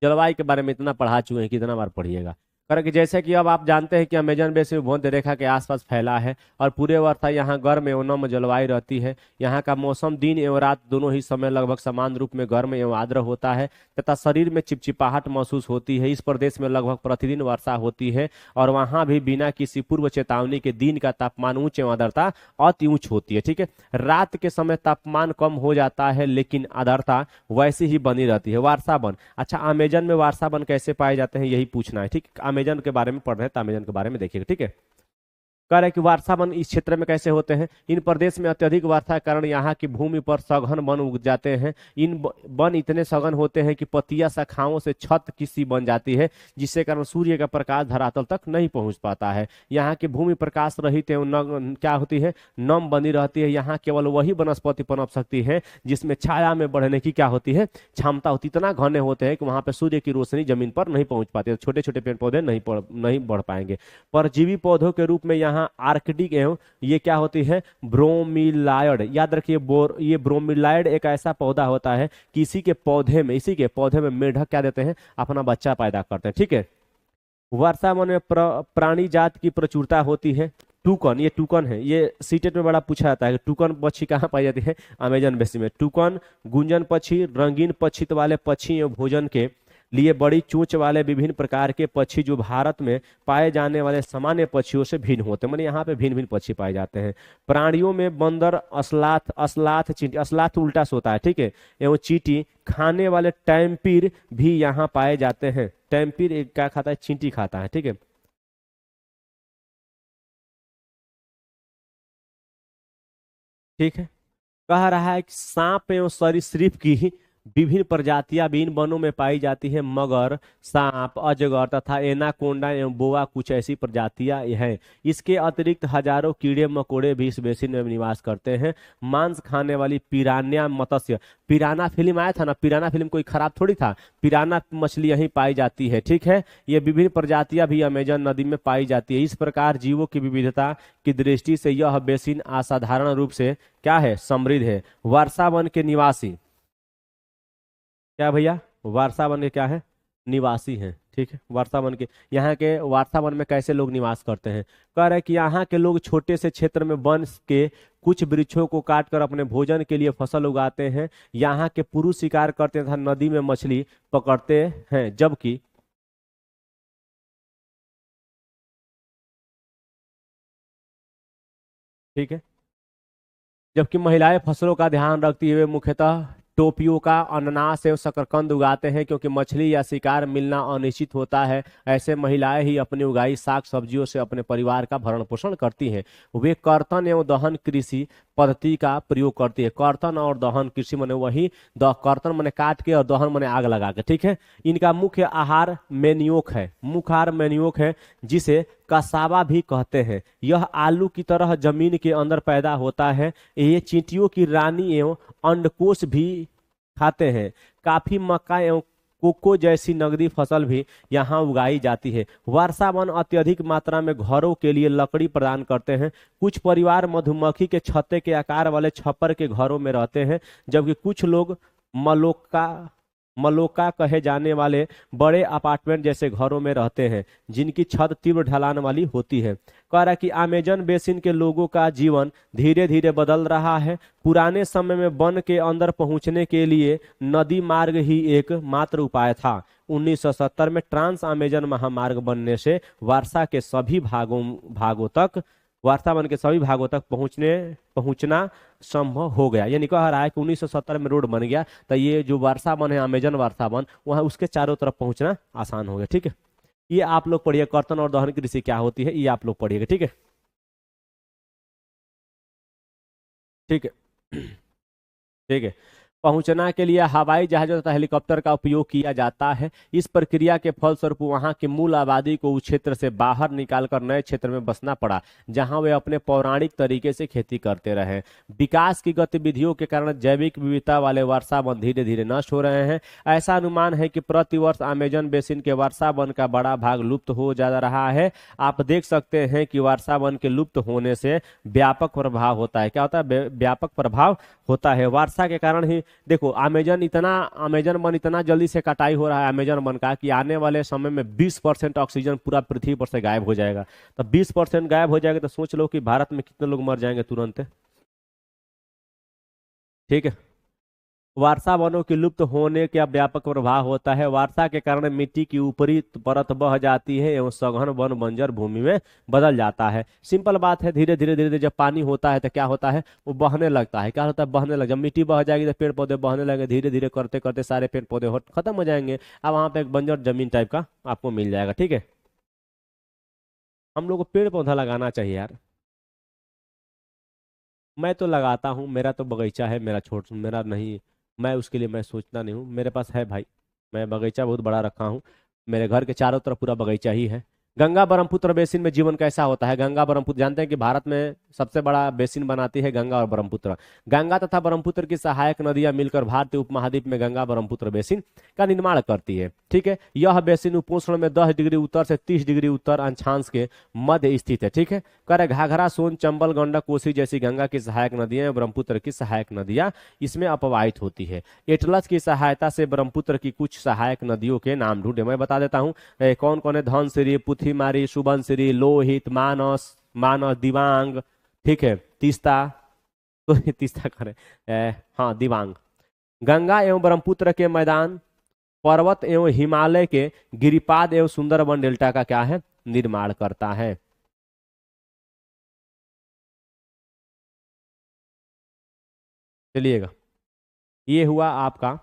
जलवायु के बारे में इतना पढ़ा चुके हैं, कितना बार पढ़िएगा। कारण कि जैसे कि अब आप जानते हैं कि अमेजन बेसिन भूमध्य रेखा के आसपास फैला है और पूरे वर्ष यहाँ गर्म एवं नम जलवायु रहती है। यहाँ का मौसम दिन एवं रात दोनों ही समय लगभग समान रूप में गर्म एवं आर्द्र होता है तथा शरीर में चिपचिपाहट महसूस होती है। इस प्रदेश में लगभग प्रतिदिन वर्षा होती है और वहां भी बिना किसी पूर्व चेतावनी के दिन का तापमान उच्च एवं आर्द्रता अति उच्च होती है। ठीक है, रात के समय तापमान कम हो जाता है लेकिन आर्द्रता वैसी ही बनी रहती है। वर्षावन, अच्छा अमेजन में वर्षावन कैसे पाए जाते हैं यही पूछना है। ठीक, अमेजन के बारे में पढ़ रहे हैं तो अमेजन के बारे में देखिएगा। ठीक है, कह रहे हैं कि वर्षावन इस क्षेत्र में कैसे होते हैं। इन प्रदेश में अत्यधिक वर्षा के कारण यहाँ की भूमि पर सघन वन उग जाते हैं। इन वन इतने सघन होते हैं कि पत्तियां शाखाओं से छत की सी बन जाती है जिससे कारण सूर्य का प्रकाश धरातल तक नहीं पहुंच पाता है। यहाँ की भूमि प्रकाश रहित एवं क्या होती है, नम बनी रहती है। यहाँ केवल वही वनस्पति पनप सकती है जिसमें छाया में बढ़ने की क्या होती है, क्षमता होती। इतना घने होते हैं कि वहां पर सूर्य की रोशनी जमीन पर नहीं पहुंच पाती, छोटे छोटे पेड़ पौधे नहीं बढ़ पाएंगे। परजीवी पौधों के रूप में यहाँ आर्कटिक एवं ये क्या होती है, ब्रोमीलायड। याद रखिए, ये ब्रोमीलायड एक ऐसा पौधा होता है कि इसी के पौधे में मेढक क्या देते हैं, अपना बच्चा पैदा करते हैं। ठीक है, वर्षावन में प्राणी जात की प्रचुरता होती है। टूकन, ये टूकन है, ये सीटेट में बड़ा पूछा जाता है कि टूकन पक्षी कहाँ पाई जाती है, अमेजन बेसिन में। टूकन गुंजन पक्षी, रंगीन पक्षित वाले पक्षी एवं भोजन के लिए बड़ी चोंच वाले विभिन्न प्रकार के पक्षी जो भारत में पाए जाने वाले सामान्य पक्षियों से भिन्न होते हैं। माने यहाँ पे भिन्न भिन्न पक्षी पाए जाते हैं। प्राणियों में बंदर, असलाथ चींटी, असलाथ उल्टा सोता है, ठीक है, एवं चींटी खाने वाले टैम्पीर भी यहाँ पाए जाते हैं। टैम्पीर एक क्या खाता है, चींटी खाता है। ठीक है, ठीक है, कह रहा है कि सांप एवं सरीसृप की विभिन्न प्रजातियां भी इन वनों में पाई जाती है। मगर, सांप, अजगर तथा एनाकोंडा एवं बोआ कुछ ऐसी प्रजातियां हैं। इसके अतिरिक्त हजारों कीड़े मकोड़े भी इस बेसिन में निवास करते हैं। मांस खाने वाली पिरान्या मत्स्य, पिराना फिल्म आया था ना, पिराना फिल्म कोई खराब थोड़ी था, पिराना मछली यहीं पाई जाती है। ठीक है, ये विभिन्न प्रजातियां भी अमेजन नदी में पाई जाती है। इस प्रकार जीवों की विविधता की दृष्टि से यह बेसिन असाधारण रूप से क्या है, समृद्ध है। वर्षावन के निवासी क्या भैया, वर्षावन के क्या है, निवासी हैं। ठीक है, वर्षावन के, यहाँ के वर्षावन में कैसे लोग निवास करते हैं। कह रहे हैं कि यहाँ के लोग छोटे से क्षेत्र में वन के कुछ वृक्षों को काटकर अपने भोजन के लिए फसल उगाते हैं। यहाँ के पुरुष शिकार करते हैं तथा नदी में मछली पकड़ते हैं, जबकि ठीक है, जबकि महिलाएं फसलों का ध्यान रखती हुए मुख्यतः टोपियों का अनानास एवं शकरकंद उगाते हैं क्योंकि मछली या शिकार मिलना अनिश्चित होता है। ऐसे महिलाएं ही अपनी उगाई साग सब्जियों से अपने परिवार का भरण पोषण करती हैं। वे कर्तन एवं दहन कृषि पद्धति का प्रयोग करती है। कर्तन और दहन कृषि माने वही कर्तन माने काट के और दहन माने आग लगा के। ठीक है, इनका मुख्य आहार मेन्योक है, मुख्य आहार मेन्योक है जिसे कसावा भी कहते हैं। यह आलू की तरह जमीन के अंदर पैदा होता है। ये चींटियों की रानी एवं अंडकोश भी खाते हैं। काफी, मक्का एवं कोको जैसी नगदी फसल भी यहाँ उगाई जाती है। वर्षावन अत्यधिक मात्रा में घरों के लिए लकड़ी प्रदान करते हैं। कुछ परिवार मधुमक्खी के छत्ते के आकार वाले छप्पर के घरों में रहते हैं, जबकि कुछ लोग मलोक्का मलोका कहे जाने वाले बड़े अपार्टमेंट जैसे घरों में रहते हैं जिनकी छत तीव्र ढलान वाली होती है। कह रहा है कि अमेजन बेसिन के लोगों का जीवन धीरे धीरे बदल रहा है। पुराने समय में वन के अंदर पहुंचने के लिए नदी मार्ग ही एक मात्र उपाय था। 1970 में ट्रांस अमेजन महामार्ग बनने से वर्षा के सभी भागों तक वार्ता वन के सभी भागों तक पहुंचना संभव हो गया। यानी कह रहा है कि 1970 में रोड बन गया तो ये जो वर्षा वन है अमेजन वर्षा वन वहां उसके चारों तरफ पहुंचना आसान हो गया। ठीक है, ये आप लोग पढ़िए कर्तन और दहन कृषि क्या होती है, ये आप लोग पढ़िएगा। ठीक है, ठीक है। ठीक है, पहुंचना के लिए हवाई जहाजों तथा हेलीकॉप्टर का उपयोग किया जाता है। इस प्रक्रिया के फलस्वरूप वहां की मूल आबादी को उस क्षेत्र से बाहर निकालकर नए क्षेत्र में बसना पड़ा जहां वे अपने पौराणिक तरीके से खेती करते रहे। विकास की गतिविधियों के कारण जैविक विविधता वाले वर्षा वन धीरे धीरे नष्ट हो रहे हैं। ऐसा अनुमान है कि प्रतिवर्ष अमेजन बेसिन के वर्षा वन का बड़ा भाग लुप्त हो जा रहा है। आप देख सकते हैं कि वर्षा वन के लुप्त होने से व्यापक प्रभाव होता है। क्या होता है? व्यापक प्रभाव होता है। वर्षा के कारण ही देखो अमेजन वन इतना जल्दी से कटाई हो रहा है अमेजन वन का कि आने वाले समय में 20% ऑक्सीजन पूरा पृथ्वी पर से गायब हो जाएगा। तो 20% गायब हो जाएगा तो सोच लो कि भारत में कितने लोग मर जाएंगे तुरंत। ठीक है, वर्षा वनों के लुप्त होने का व्यापक प्रभाव होता है। वर्षा के कारण मिट्टी की ऊपरी परत बह जाती है एवं सघन वन बंजर भूमि में बदल जाता है। सिंपल बात है, धीरे धीरे धीरे धीरे जब पानी होता है तो क्या होता है? वो बहने लगता है। क्या होता है? बहने लग, जब मिट्टी बह जाएगी तो पेड़ पौधे बहने लगेंगे। धीरे धीरे करते करते सारे पेड़ पौधे खत्म हो जाएंगे। अब वहां पे एक बंजर जमीन टाइप का आपको मिल जाएगा। ठीक है, हम लोग को पेड़ पौधा लगाना चाहिए यार। मैं तो लगाता हूँ, मेरा तो बगीचा है, मेरा नहीं, मैं उसके लिए मैं सोचता नहीं हूँ। मेरे पास है भाई, मैं बगीचा बहुत बड़ा रखा हूँ। मेरे घर के चारों तरफ पूरा बगीचा ही है। गंगा ब्रह्मपुत्र बेसिन में जीवन कैसा होता है? गंगा ब्रह्मपुत्र जानते हैं कि भारत में सबसे बड़ा बेसिन बनाती है गंगा और ब्रह्मपुत्र। गंगा तथा ब्रह्मपुत्र की सहायक नदियां मिलकर भारतीय उपमहाद्वीप में गंगा ब्रह्मपुत्र बेसिन का निर्माण करती है। ठीक है, यह बेसिन उपोष्ण में 10 डिग्री उत्तर से 30 डिग्री उत्तर अक्षांश के मध्य स्थित है। ठीक है, करे घाघरा, सोन, चंबल, गंडक, कोसी जैसी गंगा की सहायक नदियां एवं ब्रह्मपुत्र की सहायक नदियां इसमें अपवाहित होती है। एटलस की सहायता से ब्रह्मपुत्र की कुछ सहायक नदियों के नाम ढूंढे, मैं बता देता हूँ। कौन कौन है? धनसिरी, पुथिमारी, सुबनसिरी, लोहित, मानस मानस दिवांग। ठीक है, तीस्ता, तो तीस्ता करे, हाँ दिवांग। गंगा एवं ब्रह्मपुत्र के मैदान पर्वत एवं हिमालय के गिरिपाद एवं सुंदरबन डेल्टा का क्या है? निर्माण करता है। चलिएगा, ये हुआ आपका,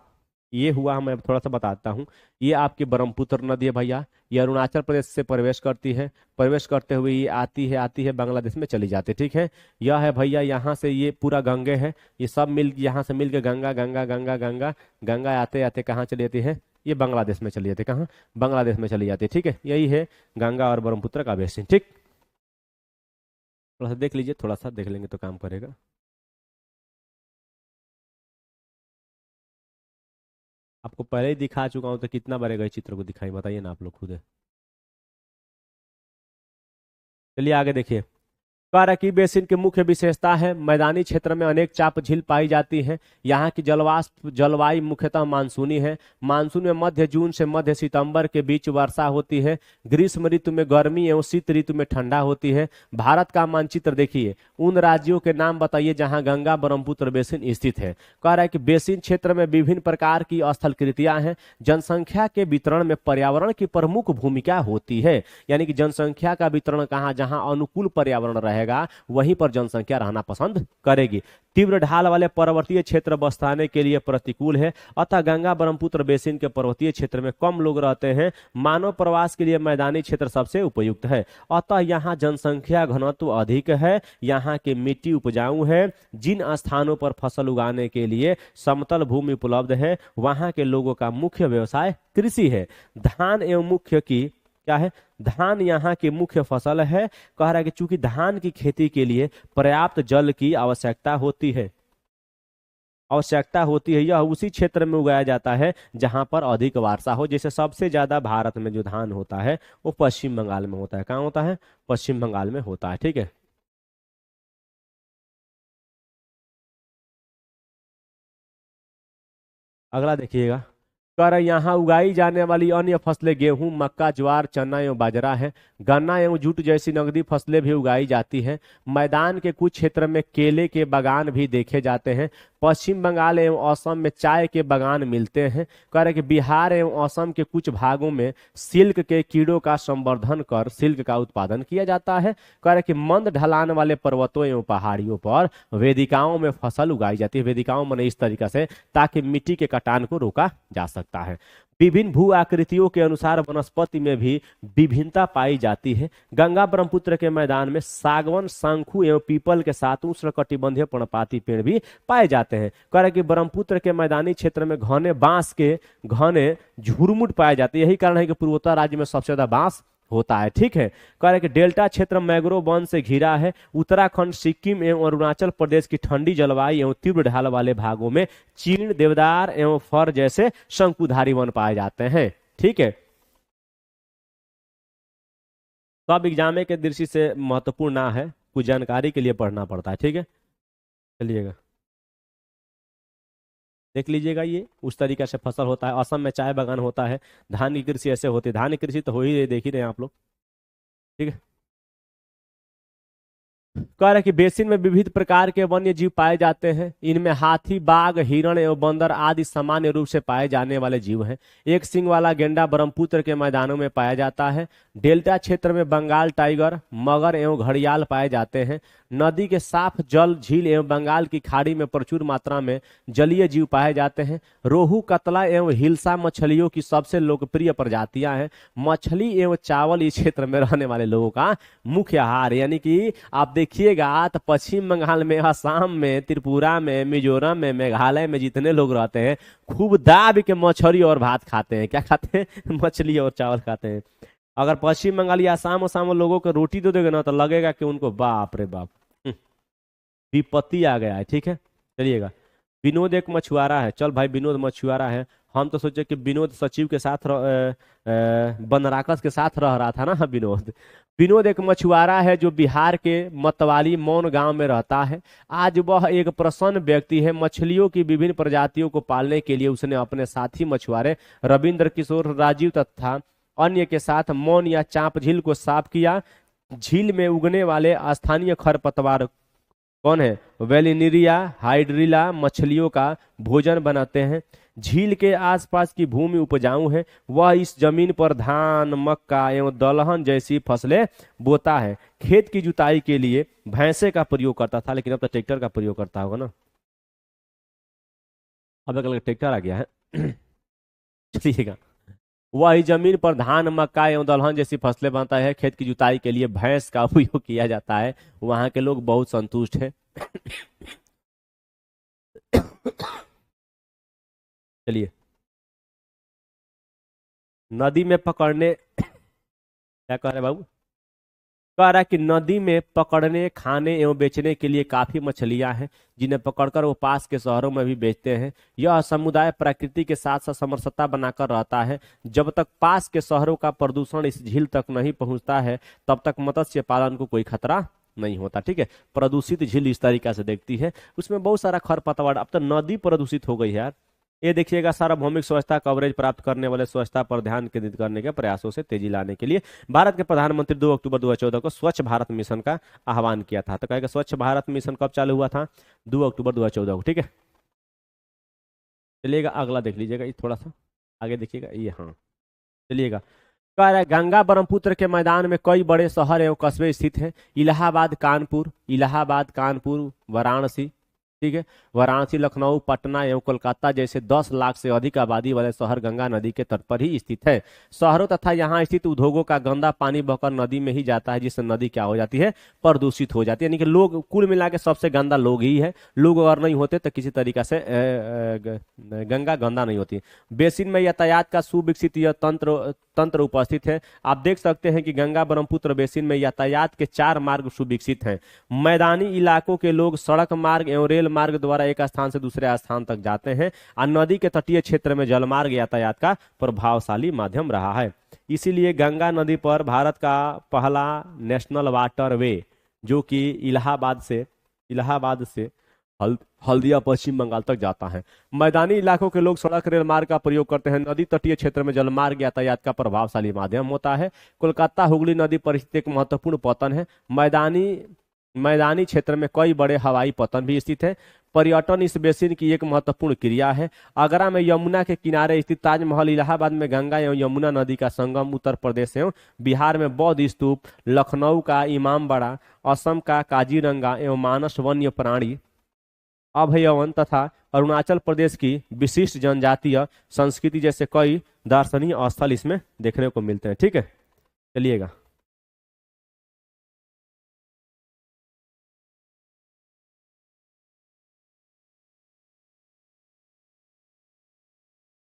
ये हुआ, मैं थोड़ा सा बताता हूँ। ये आपकी ब्रह्मपुत्र नदी है भैया। ये अरुणाचल प्रदेश से प्रवेश करती है। प्रवेश करते हुए ये आती है बांग्लादेश में चली जाती है। ठीक है, यह है भैया, यहाँ से ये पूरा गंगे है। ये सब मिल यहाँ से मिल के गंगा गंगा गंगा गंगा गंगा आते आते कहाँ चली जाती है? ये बांग्लादेश में चली जाती है। कहाँ? बांग्लादेश में चली जाती है। ठीक है, यही है गंगा और ब्रह्मपुत्र का बेसिन। ठीक, थोड़ा सा देख लीजिए, थोड़ा सा देख लेंगे तो काम करेगा। आपको पहले ही दिखा चुका हूं तो कितना बार गए चित्र को दिखाई, बताइए ना आप लोग खुद। चलिए आगे देखिए। काराकी बेसिन की मुख्य विशेषता है मैदानी क्षेत्र में अनेक चाप झील पाई जाती है। यहाँ की जलवायु मुख्यतः मानसूनी है। मानसून में मध्य जून से मध्य सितंबर के बीच वर्षा होती है। ग्रीष्म ऋतु में गर्मी एवं शीत ऋतु में ठंडा होती है। भारत का मानचित्र देखिए, उन राज्यों के नाम बताइए जहाँ गंगा ब्रह्मपुत्र बेसिन स्थित है। कह रहा है कि बेसिन क्षेत्र में विभिन्न प्रकार की स्थल कृतियां हैं। जनसंख्या के वितरण में पर्यावरण की प्रमुख भूमिका होती है। यानी कि जनसंख्या का वितरण कहाँ? जहाँ अनुकूल पर्यावरण रहेगा वहीं पर जनसंख्या रहना पसंद करेगी। तीव्र ढाल वाले पर्वतीय क्षेत्र बसाने के लिए प्रतिकूल है। अतः गंगा ब्रह्मपुत्र बेसिन के पर्वतीय क्षेत्र में कम लोग रहते हैं। मानव प्रवास के लिए मैदानी क्षेत्र सबसे उपयुक्त है। अतः यहाँ जनसंख्या घनत्व अधिक है। यहाँ की मिट्टी उपजाऊ है। जिन स्थानों पर फसल उगाने के लिए समतल भूमि उपलब्ध है वहां के लोगों का मुख्य व्यवसाय कृषि है। धान एवं मुख्य की क्या है? धान यहाँ की मुख्य फसल है। कह रहा है कि चूंकि धान की खेती के लिए पर्याप्त जल की आवश्यकता होती है, यह उसी क्षेत्र में उगाया जाता है जहां पर अधिक वर्षा हो। जैसे सबसे ज्यादा भारत में जो धान होता है वो पश्चिम बंगाल में होता है। कहाँ होता है? पश्चिम बंगाल में होता है। ठीक है, अगला देखिएगा। कर यहाँ उगाई जाने वाली अन्य फसलें गेहूं, मक्का, ज्वार, चना एवं बाजरा है। गन्ना एवं जूट जैसी नकदी फसलें भी उगाई जाती हैं। मैदान के कुछ क्षेत्र में केले के बागान भी देखे जाते हैं। पश्चिम बंगाल एवं असम में चाय के बागान मिलते हैं। कह रहे कि बिहार एवं असम के कुछ भागों में सिल्क के कीड़ों का संवर्धन कर सिल्क का उत्पादन किया जाता है। कह रहे कि मंद ढलान वाले पर्वतों एवं पहाड़ियों पर वेदिकाओं में फसल उगाई जाती है। वेदिकाओं माने इस तरीके से ताकि मिट्टी के कटान को रोका जा सकता है। विभिन्न भू आकृतियों के अनुसार वनस्पति में भी विभिन्नता पाई जाती है। गंगा ब्रह्मपुत्र के मैदान में सागवन, शंखु एवं पीपल के साथ उष्णकटिबंधीय पर्णपाती पेड़ भी पाए जाते हैं। कह रहे कि ब्रह्मपुत्र के मैदानी क्षेत्र में घने बांस के घने झुरमुट पाए जाते हैं। यही कारण है कि पूर्वोत्तर राज्य में सबसे ज्यादा बांस होता है। ठीक है, कह रहे कि डेल्टा क्षेत्र मैंग्रोव वन से घिरा है। उत्तराखंड, सिक्किम एवं अरुणाचल प्रदेश की ठंडी जलवायु एवं तीव्र ढाल वाले भागों में चीड़, देवदार एवं फर जैसे शंकुधारी वन पाए जाते हैं। ठीक है, तो अब एग्जाम के दृष्टि से महत्वपूर्ण ना है, कुछ जानकारी के लिए पढ़ना पड़ता है। ठीक है, चलिएगा देख लीजिएगा, ये उस तरीके से फसल होता है। असम में चाय बागान होता है। धान की कृषि ऐसे होती है। धान की कृषि तो हो ही रही, देख ही रहे हैं आप लोग। ठीक है, कह रहे कि बेसिन में विविध प्रकार के वन्य जीव पाए जाते हैं। इनमें हाथी, बाघ, हिरण एवं बंदर आदि सामान्य रूप से पाए जाने वाले जीव हैं। एक सींग वाला गेंडा ब्रह्मपुत्र के मैदानों में पाया जाता है। डेल्टा क्षेत्र में बंगाल टाइगर, मगर एवं घड़ियाल पाए जाते हैं। नदी के साफ जल, झील एवं बंगाल की खाड़ी में प्रचुर मात्रा में जलीय जीव पाए जाते हैं। रोहू, कतला एवं हिल्सा मछलियों की सबसे लोकप्रिय प्रजातियां हैं। मछली एवं चावल इस क्षेत्र में रहने वाले लोगों का मुख्य आहार। यानी कि आप देखिएगा तो पश्चिम बंगाल में, असम में, त्रिपुरा में, मिजोरम में, मेघालय में जितने लोग रहते हैं खूब दाब के मछली और भात खाते हैं। क्या खाते हैं? मछली और चावल खाते हैं। अगर पश्चिम बंगाल या आसाम आसाम लोगों को रोटी दे देगा ना तो लगेगा कि उनको बाप रे बाप विपत्ति आ गया है। ठीक है, चलिएगा। विनोद एक मछुआरा है। चल भाई, विनोद मछुआरा है। हम तो सोचे कि विनोद सचिव के साथ बनराकस के साथ रह रहा था ना। विनोद विनोद एक मछुआरा है जो बिहार के मतवाली मौन गांव में रहता है। आज वह एक प्रसन्न व्यक्ति है। मछलियों की विभिन्न प्रजातियों को पालने के लिए उसने अपने साथी मछुआरे रविंद्र किशोर, राजीव तथा अन्य के साथ मौन या चांप झील को साफ किया। झील में उगने वाले स्थानीय खरपतवार कौन है? वेलिनीरिया हाइड्रिला मछलियों का भोजन बनाते हैं। झील के आसपास की भूमि उपजाऊ है। वह इस जमीन पर धान, मक्का एवं दलहन जैसी फसलें बोता है। खेत की जुताई के लिए भैंसे का प्रयोग करता था, लेकिन अब तो ट्रैक्टर का प्रयोग करता होगा ना। अब अगला ट्रैक्टर आ गया है। चलिएगा, वह इस जमीन पर धान, मक्का एवं दलहन जैसी फसलें बनाता है। खेत की जुताई के लिए भैंस का उपयोग किया जाता है। वहां के लोग बहुत संतुष्ट हैं। चलिए, नदी में पकड़ने क्या कह रहे बाबू? कह रहा है कि नदी में पकड़ने, खाने एवं बेचने के लिए काफी मछलियां हैं, जिन्हें पकड़कर वो पास के शहरों में भी बेचते हैं। यह समुदाय प्रकृति के साथ साथ समरसता बनाकर रहता है। जब तक पास के शहरों का प्रदूषण इस झील तक नहीं पहुंचता है तब तक मत्स्य पालन को कोई खतरा नहीं होता। ठीक है, प्रदूषित झील इस तरीका से देखती है। उसमें बहुत सारा खरपतवार। अब तो नदी प्रदूषित हो गई है यार। ये देखिएगा, सार्वभौमिक स्वच्छता कवरेज प्राप्त करने वाले स्वच्छता पर ध्यान केंद्रित करने के प्रयासों से तेजी लाने के लिए भारत के प्रधानमंत्री 2 अक्टूबर 2014 को स्वच्छ भारत मिशन का आह्वान किया था। तो कहेगा स्वच्छ भारत मिशन कब चालू हुआ था? 2 अक्टूबर 2014 को। ठीक है, चलिएगा अगला देख लीजिएगा, ये थोड़ा सा आगे देखिएगा। ये हाँ, चलिएगा। कह रहा है गंगा ब्रह्मपुत्र के मैदान में कई बड़े शहर एवं कस्बे स्थित हैं। इलाहाबाद, कानपुर, वाराणसी। ठीक है, वाराणसी, लखनऊ, पटना एवं कोलकाता जैसे 10 लाख से अधिक आबादी वाले शहर गंगा नदी के तट पर ही स्थित है। शहरों तथा यहाँ स्थित उद्योगों का गंदा पानी बहकर नदी में ही जाता है, जिससे नदी क्या हो जाती है? प्रदूषित हो जाती है। यानी कि लोग, कुल मिला के सबसे गंदा लोग ही है। लोग अगर नहीं होते तो किसी तरीका से गंगा गंदा नहीं होती। बेसिन में यातायात का सुविकसित यह तंत्र उपस्थित है। आप देख सकते हैं कि गंगा ब्रह्मपुत्र बेसिन में यातायात के 4 मार्ग सुविकसित हैं। मैदानी इलाकों के लोग सड़क मार्ग एवं रेल मार्ग द्वारा एक स्थान से दूसरे स्थान तक जाते हैं और नदी के तटीय क्षेत्र में जलमार्ग यातायात का प्रभावशाली माध्यम रहा है। इसीलिए गंगा नदी पर भारत का पहला नेशनल वाटर वे, जो कि इलाहाबाद से हल्दिया पश्चिम बंगाल तक जाता है। मैदानी इलाकों के लोग सड़क रेल मार्ग का प्रयोग करते हैं। नदी तटीय क्षेत्र में जलमार्ग यातायात का प्रभावशाली माध्यम होता है। कोलकाता हुगली नदी परिस्थिति एक महत्वपूर्ण पतन है। मैदानी मैदानी क्षेत्र में कई बड़े हवाई पतन भी स्थित है। पर्यटन इस बेसिन की एक महत्वपूर्ण क्रिया है। आगरा में यमुना के किनारे स्थित ताजमहल, इलाहाबाद में गंगा एवं यमुना नदी का संगम, उत्तर प्रदेश एवं बिहार में बौद्ध स्तूप, लखनऊ का इमामबाड़ा, असम का काजीरंगा एवं मानस वन्य प्राणी अभयवन तथा अरुणाचल प्रदेश की विशिष्ट जनजातीय संस्कृति जैसे कई दर्शनीय स्थल इसमें देखने को मिलते हैं। ठीक है, चलिएगा।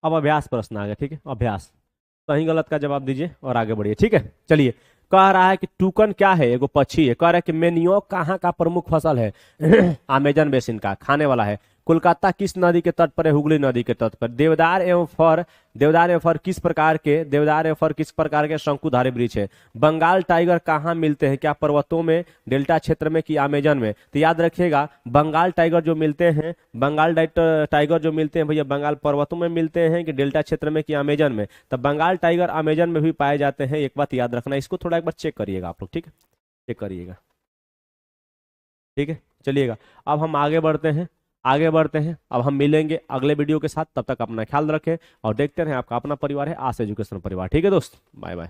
अब अभ्यास प्रश्न आ गया। ठीक है, अभ्यास सही गलत का जवाब दीजिए और आगे बढ़िए। ठीक है, चलिए। कह रहा है कि टूकन क्या है, एगो पक्षी है। कह रहा है कि मेनियोक कहाँ का प्रमुख फसल है अमेजन बेसिन का, खाने वाला है। कोलकाता किस नदी के तट पर है, हुगली नदी के तट पर। देवदार एवं फर किस प्रकार के शंकुधारी वृक्ष है। बंगाल टाइगर कहाँ मिलते हैं, क्या पर्वतों में, डेल्टा क्षेत्र में कि अमेजन में। तो याद रखिएगा, बंगाल टाइगर जो मिलते हैं, टाइगर जो मिलते हैं भैया, बंगाल पर्वतों में मिलते हैं कि डेल्टा क्षेत्र में कि अमेजन में। तो बंगाल टाइगर अमेजन में भी पाए जाते हैं। एक बात याद रखना, इसको थोड़ा एक बार चेक करिएगा आप लोग। ठीक है, चेक करिएगा। ठीक है, चलिएगा। अब हम आगे बढ़ते हैं। अब हम मिलेंगे अगले वीडियो के साथ। तब तक अपना ख्याल रखें और देखते रहें आपका अपना परिवार है आस एजुकेशन परिवार। ठीक है दोस्त, बाय बाय।